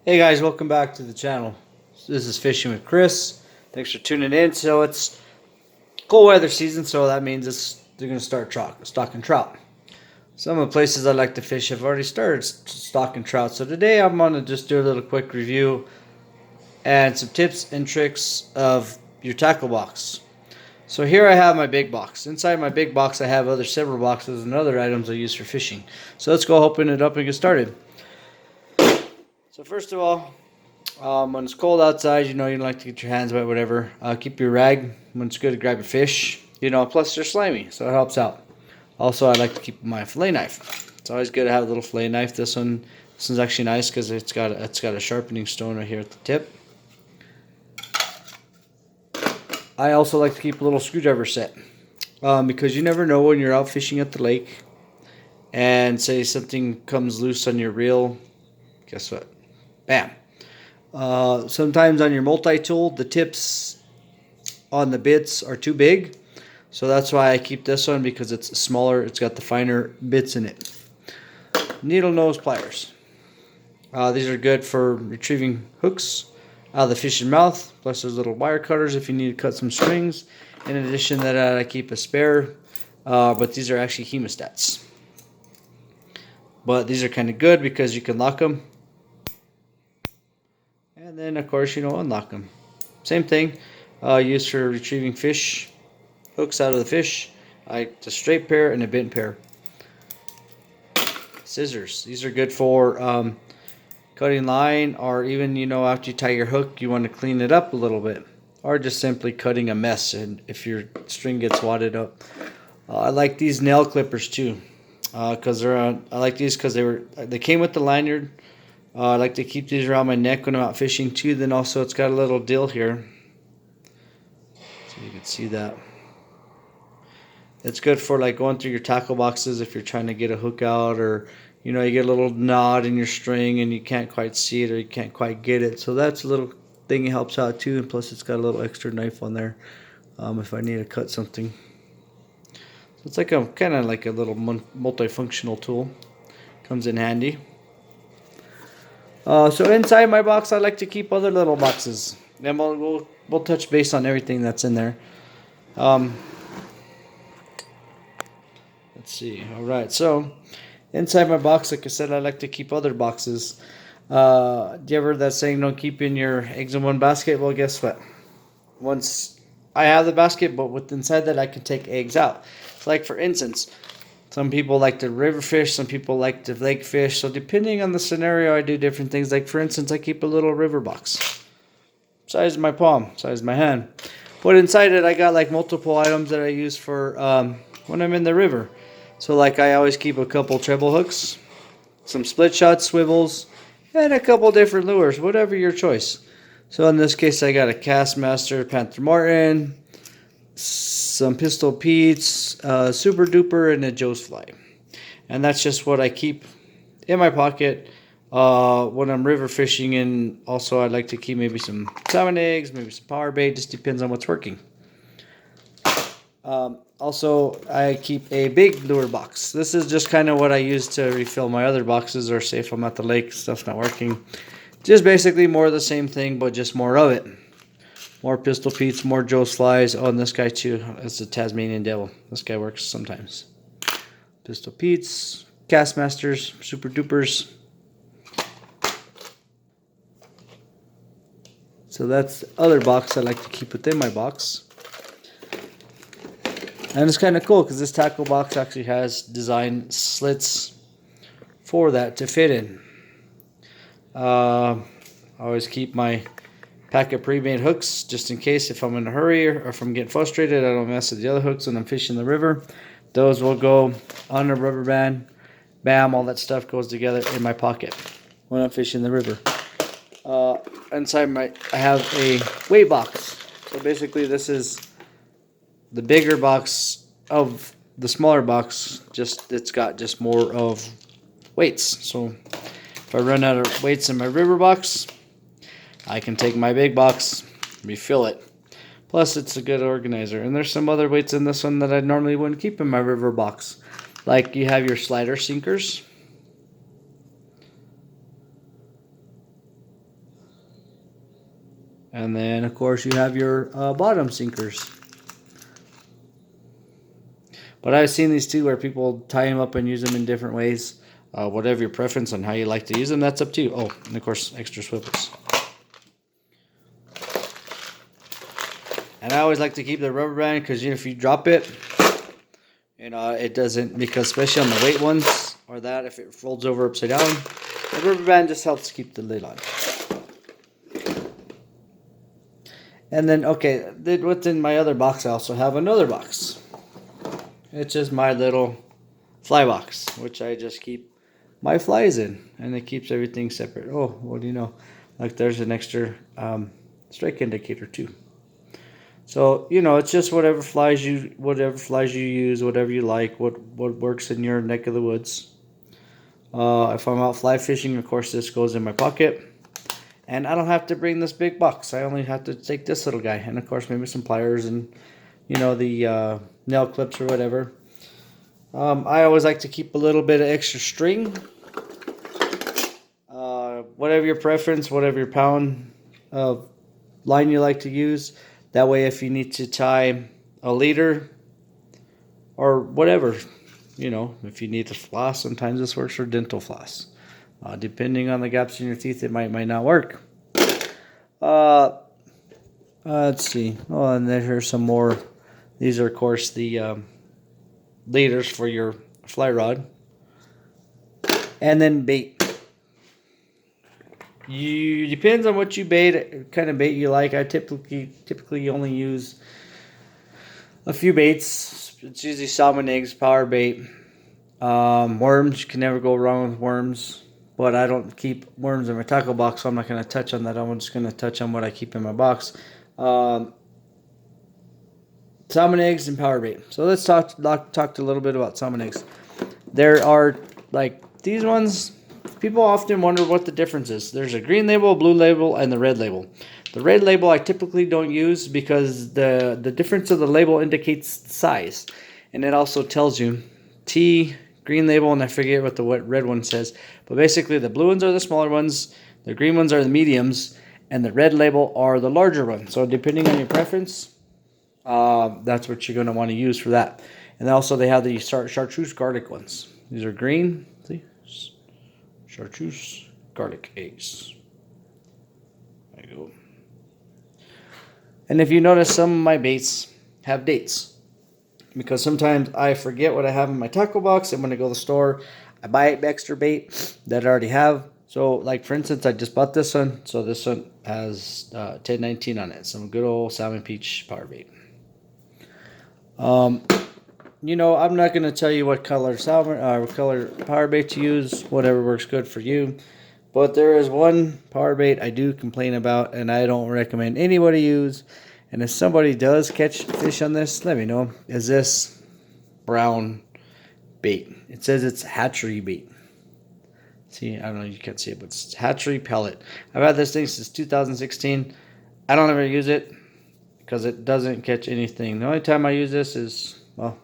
Hey guys, welcome back to the channel. This is Fishing with Chris. Thanks for tuning in. So it's cold weather season, so that means they're going to start stocking trout. Some of the places I like to fish have already started stocking trout. So today I'm going to just do a little quick review and some tips and tricks of your tackle box. So here I have my big box. Inside my big box I have several boxes and other items I use for fishing. So let's go open it up and get started. So first of all, when it's cold outside, you don't like to get your hands wet, whatever. Keep your rag when it's good to grab your fish. Plus they're slimy, so it helps out. Also, I like to keep my fillet knife. It's always good to have a little fillet knife. This one's actually nice because it's got a sharpening stone right here at the tip. I also like to keep a little screwdriver set because you never know when you're out fishing at the lake and say something comes loose on your reel. Guess what? Bam. Sometimes on your multi-tool, the tips on the bits are too big. So that's why I keep this one, because it's smaller. It's got the finer bits in it. Needle nose pliers. These are good for retrieving hooks out of the fish's mouth. Plus there's little wire cutters if you need to cut some strings. In addition to that, I keep a spare. But these are actually hemostats. But these are kind of good because you can lock them. And then, of course, unlock them. Same thing, used for retrieving fish, hooks out of the fish. A straight pair and a bent pair. Scissors. These are good for cutting line, or even, after you tie your hook, you want to clean it up a little bit. Or just simply cutting a mess, and if your string gets wadded up. I like these nail clippers too, because I like these because they came with the lanyard. I like to keep these around my neck when I'm out fishing too. Then also it's got a little dill here, so you can see that. It's good for like going through your tackle boxes if you're trying to get a hook out, or you get a little knot in your string and you can't quite see it or you can't quite get it. So that's a little thing that helps out too. And plus it's got a little extra knife on there if I need to cut something. So it's like kind of like a little multifunctional tool. Comes in handy. So inside my box, I like to keep other little boxes, and we'll touch base on everything that's in there. Let's see. All right. So inside my box, like I said, I like to keep other boxes. Do you ever that saying, "Don't keep in your eggs in one basket"? Well, guess what? Once I have the basket, but with inside that, I can take eggs out. It's like, for instance, some people like to river fish, some people like to lake fish. So depending on the scenario, I do different things. Like, for instance, I keep a little river box, size of my palm, size of my hand. But inside it, I got like multiple items that I use for when I'm in the river. So like I always keep a couple treble hooks, some split shot swivels, and a couple different lures, whatever your choice. So in this case, I got a Castmaster Panther Martin, some Pistol Pete's, Super Duper, and a Joe's Fly. And that's just what I keep in my pocket when I'm river fishing. And also I like to keep maybe some salmon eggs, maybe some power bait, just depends on what's working. Also, I keep a big lure box. This is just kind of what I use to refill my other boxes, or say if I'm at the lake, stuff's not working. Just basically more of the same thing, but just more of it. More Pistol Pete's, more Joe's Flies. Oh, and this guy too. That's the Tasmanian Devil. This guy works sometimes. Pistol Pete's, Castmasters, Super Dupers. So that's the other box I like to keep within my box. And it's kind of cool because this tackle box actually has design slits for that to fit in. I always keep my pack of pre-made hooks just in case, if I'm in a hurry or if I'm getting frustrated, I don't mess with the other hooks when I'm fishing the river. Those will go on a rubber band. Bam, all that stuff goes together in my pocket when I'm fishing the river. Inside I have a weight box. So basically this is the bigger box of the smaller box, just it's got just more of weights. So if I run out of weights in my river box, I can take my big box, refill it. Plus, it's a good organizer. And there's some other weights in this one that I normally wouldn't keep in my river box. Like you have your slider sinkers. And then, of course, you have your bottom sinkers. But I've seen these too where people tie them up and use them in different ways. Whatever your preference on how you like to use them, that's up to you. Oh, and of course, extra swivels. And I always like to keep the rubber band because, you know, if you drop it, you know, it doesn't, because especially on the weight ones or that, if it folds over upside down, the rubber band just helps keep the lid on. And then, okay, what's in my other box, I also have another box. It's just my little fly box, which I just keep my flies in, and it keeps everything separate. Oh, what do you know? Like, there's an extra strike indicator too. So, you know, it's just whatever flies you use, whatever you like, what works in your neck of the woods. If I'm out fly fishing, of course, this goes in my pocket. And I don't have to bring this big box. I only have to take this little guy. And, of course, maybe some pliers and, you know, the nail clips or whatever. I always like to keep a little bit of extra string. Whatever your preference, whatever your pound of line you like to use. That way, if you need to tie a leader or whatever, you know, if you need to floss, sometimes this works for dental floss. Depending on the gaps in your teeth, it might not work. Let's see. Oh, and there's some more. These are, of course, the leaders for your fly rod. And then bait. Depends on what you kind of bait you like. I typically only use a few baits. It's usually salmon eggs, power bait, worms. You can never go wrong with worms. But I don't keep worms in my tackle box, so I'm not going to touch on that. I'm just going to touch on what I keep in my box. Salmon eggs and power bait. So let's talk a little bit about salmon eggs. There are, like, these ones. People often wonder what the difference is. There's a green label, blue label, and the red label. The red label I typically don't use because the difference of the label indicates size. And it also tells you T, green label, and I forget what the red one says. But basically the blue ones are the smaller ones, the green ones are the mediums, and the red label are the larger ones. So depending on your preference, that's what you're going to want to use for that. And also they have the chartreuse garlic ones. These are green. See? Chartreuse garlic eggs. There you go. And if you notice, some of my baits have dates, because sometimes I forget what I have in my tackle box, and when I go to the store, I buy extra bait that I already have. So, like, for instance, I just bought this one. So this one has 1019 on it. Some good old salmon peach power bait. You know, I'm not going to tell you what color salmon or what color power bait to use, whatever works good for you. But there is one power bait I do complain about, and I don't recommend anybody use. And if somebody does catch fish on this, let me know. Is this brown bait? It says it's hatchery bait. See, I don't know, you can't see it, but it's hatchery pellet. I've had this thing since 2016. I don't ever use it because it doesn't catch anything. The only time I use this is, well,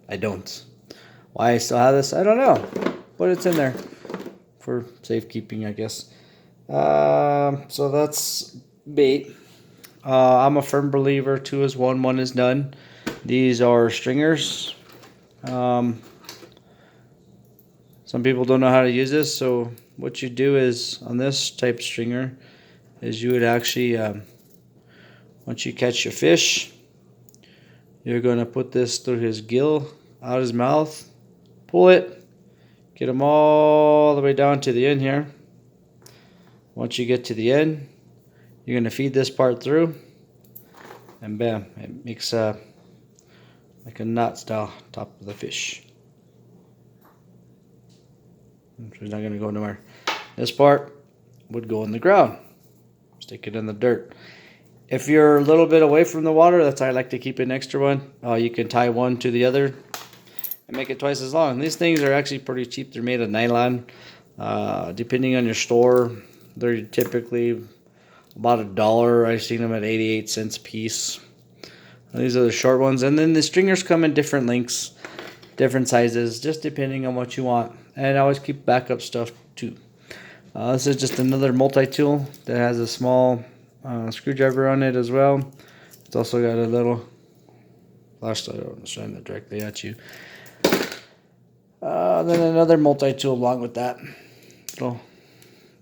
I don't. Why I still have this, I don't know. But it's in there for safekeeping, I guess. So that's bait. I'm a firm believer, 2 is 1, 1 is none. These are stringers. Some people don't know how to use this, so what you do is, on this type stringer, is you would actually, once you catch your fish, you're going to put this through his gill, out his mouth, pull it, get him all the way down to the end here. Once you get to the end, you're going to feed this part through, and bam, it makes like a knot style top of the fish. He's not going to go nowhere. This part would go in the ground. Stick it in the dirt. If you're a little bit away from the water, that's why I like to keep an extra one. You can tie one to the other and make it twice as long. These things are actually pretty cheap. They're made of nylon. Depending on your store, they're typically about $1. I've seen them at 88 cents a piece. These are the short ones. And then the stringers come in different lengths, different sizes, just depending on what you want. And I always keep backup stuff too. This is just another multi-tool that has a small screwdriver on it as well. It's also got a little flashlight. I'm shining it directly at you. Then another multi-tool along with that. So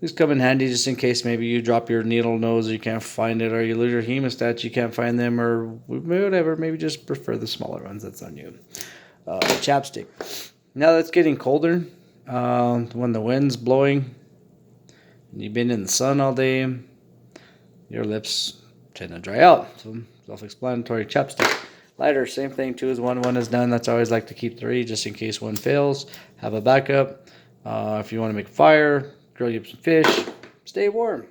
these come in handy just in case maybe you drop your needle nose, you can't find it, or you lose your hemostats, you can't find them, or whatever. Maybe just prefer the smaller ones. That's on you. Chapstick. Now that's getting colder. When the wind's blowing, and you've been in the sun all day, your lips tend to dry out. So self-explanatory. Chapstick. Lighter, same thing too. As one is done, that's always like to keep 3 just in case one fails. Have a backup. If you want to make a fire, grill you up some fish, stay warm.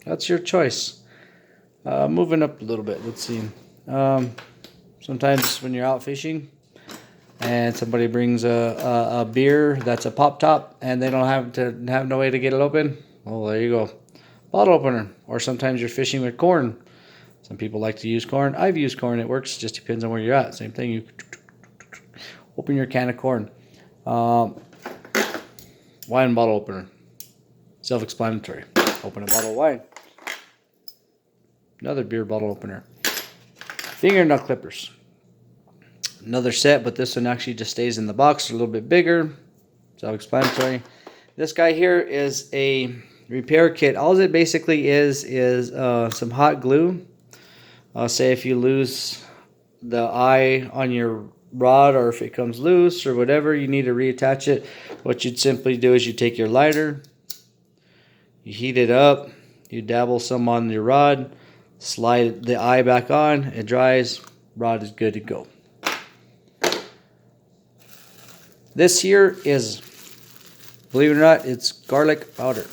That's your choice. Moving up a little bit. Let's see. Sometimes when you're out fishing and somebody brings a beer that's a pop top and they don't have no way to get it open, well, there you go. Bottle opener. Or sometimes you're fishing with corn. Some people like to use corn. I've used corn. It works. Just depends on where you're at. Same thing. You open your can of corn. Wine bottle opener. Self-explanatory. Open a bottle of wine. Another beer bottle opener. Fingernail clippers. Another set, but this one actually just stays in the box. A little bit bigger. Self-explanatory. This guy here is a repair kit. All it basically is some hot glue. Say if you lose the eye on your rod, or if it comes loose or whatever, you need to reattach it. What you'd simply do is you take your lighter, you heat it up, you dabble some on your rod, slide the eye back on, it dries, rod is good to go. This here is, believe it or not, it's garlic powder.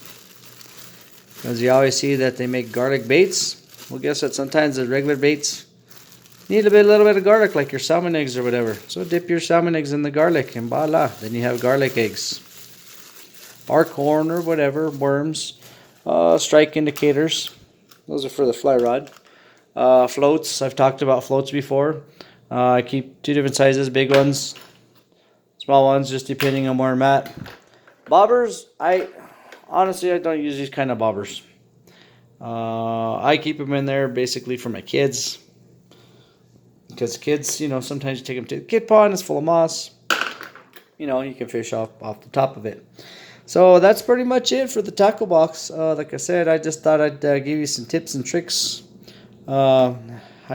Because you always see that they make garlic baits. Well, guess what? Sometimes the regular baits need a little bit of garlic, like your salmon eggs or whatever. So dip your salmon eggs in the garlic, and voila, then you have garlic eggs. Or corn or whatever, worms. Strike indicators. Those are for the fly rod. Floats. I've talked about floats before. I keep 2 different sizes, big ones, small ones, just depending on where I'm at. Bobbers. Honestly, I don't use these kind of bobbers. I keep them in there basically for my kids. Because kids, sometimes you take them to the kid pond, it's full of moss. You can fish off the top of it. So that's pretty much it for the tackle box. Like I said, I just thought I'd give you some tips and tricks. How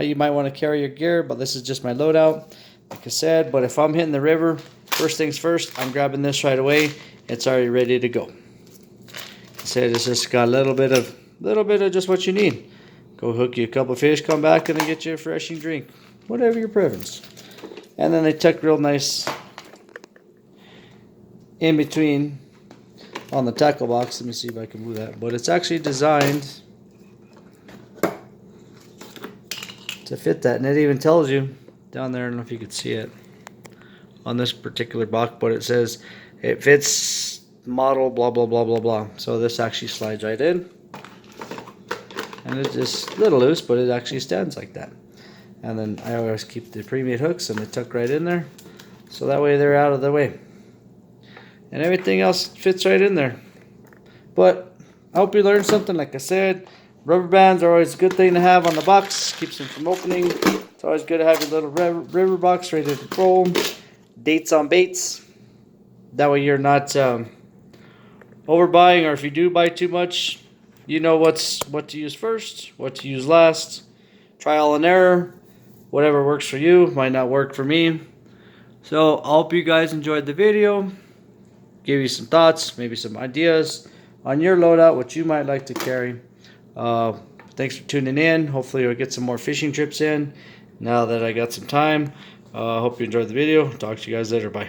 you might want to carry your gear, but this is just my loadout. Like I said, but if I'm hitting the river, first things first, I'm grabbing this right away. It's already ready to go. Like I said, it's just got a little bit of just what you need. Go hook you a couple of fish, come back, and then get you a refreshing drink. Whatever your preference. And then they tuck real nice in between on the tackle box. Let me see if I can move that. But it's actually designed to fit that. And it even tells you down there, I don't know if you could see it, on this particular box, but it says it fits model blah blah blah blah blah. So this actually slides right in. And it's just a little loose, but it actually stands like that. And then I always keep the pre-made hooks and they tuck right in there. So that way they're out of the way. And everything else fits right in there. But I hope you learned something. Like I said, rubber bands are always a good thing to have on the box. Keeps them from opening. It's always good to have your little river box ready to roll. Dates on baits. That way you're not overbuying, or if you do buy too much, you know what to use first, what to use last. Trial and error. Whatever works for you might not work for me. So I hope you guys enjoyed the video. Give you some thoughts, maybe some ideas on your loadout, what you might like to carry. Thanks for tuning in. Hopefully you'll get some more fishing trips in now that I got some time. Hope you enjoyed the video. Talk to you guys later. Bye.